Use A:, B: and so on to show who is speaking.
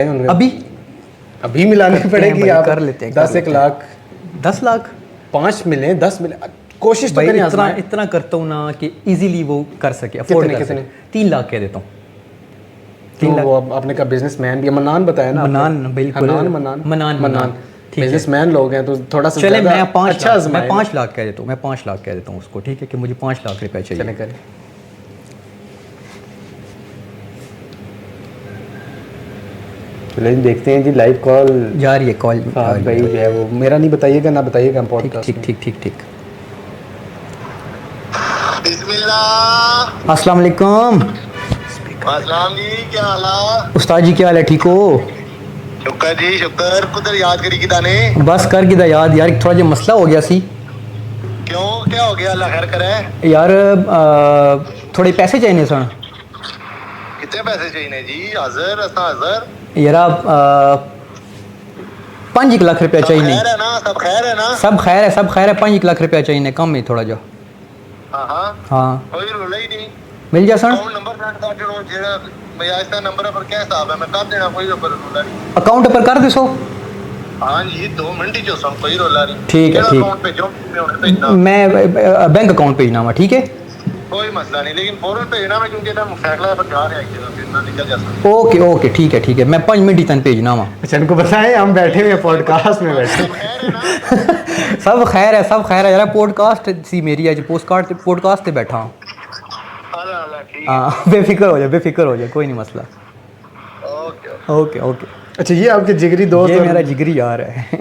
A: अभी
B: अभी मिलानी पड़ेगी। आप
A: कर लेते हैं
B: 10 लाख
A: 10 लाख
B: 5 मिले 10 मिले, कोशिश तो
A: भाई
B: करें।
A: इतना करता हूँ ना कि इजीली वो कर सके, अफोर्ड कर सके। 3 लाख कह देता हूँ।
B: तो वो आपने कहा बिजनेसमैन भी, मन्नान बताया ना?
A: मन्नान, बिल्कुल मन्नान
B: बिजनेसमैन लोग हैं तो थोड़ा सा
A: चले मैं 5
B: अच्छा
A: लाख, मैं 5 लाख कह देता हूँ, मैं 5 लाख कह देता हूँ उसको, ठीक है कि मुझे 5 लाख रुपए चाहिए।
B: चले करें। लेकिन देखते हैं जी, लाइव कॉल
A: जा रही है कॉल।
B: भाई जो है वो मेरा नहीं बताइएगा ना, बताइएगा पॉडकास्ट।
A: ठीक।
C: बिस्मिल्लाह।
A: अस्सलाम वालेकुम
C: अस्सलाम जी, क्या हाल है?
A: उस्ताद जी, क्या हाल है? ठीक हो?
C: शुक्र जी शुक्र। कुदर याद करी किदा ने?
A: बस कर गिदा याद यार, थोड़ा जो मसला हो गया सी।
C: क्यों, क्या हो गया? अल्लाह खैर करे।
A: यार थोड़े पैसे चाहिए सन।
C: कितने पैसे चाहिए जी? हाजिर असा हाजिर।
A: यार 5 लाख रुपया चाहिए।
C: खैर है ना? सब खैर है ना?
A: सब खैर है। 5 लाख रुपया चाहिए, कम है थोड़ा जो। हाँ
C: कोई रोला ही नहीं।
A: मिल जा सन।
C: अकाउंट नंबर सेंड कर देना, जेड़ा मैं आज दा नंबर पर क्या हिसाब है मैं कर देना, कोई रोला नहीं।
A: अकाउंट पर कर दसो।
C: हाँ जी, 2 मिनट ही जो सब, कोई रोला नहीं।
A: ठीक है, ठीक।
C: अकाउंट भेजो, मैं उन्हें भेजना।
A: मैं बैंक अकाउंट भेजना वा, ठीक है।
C: कोई मसला नहीं, लेकिन फौरन भेजना मैं, क्योंकि ना फैसला पर जा रहा है एक जगह, फिर ना निकल जा सकता।
A: ओके ठीक है, मैं 5 मिनट ही तन भेजना वा।
B: अच्छा, इनको बताएं हम बैठे हुए पॉडकास्ट में बैठे।
C: खैर है ना?
A: सब खैर है यार। पॉडकास्ट सी मेरी आज पॉडकास्ट पे बैठा हूँ।
C: अल्लाह ठीक है।
A: हाँ बेफिक्र हो जाए, कोई नहीं मसला।
C: ओके।
A: ओके।
B: अच्छा, ये आपके जिगरी दोस्त?
A: ये मेरा जिगरी यार है।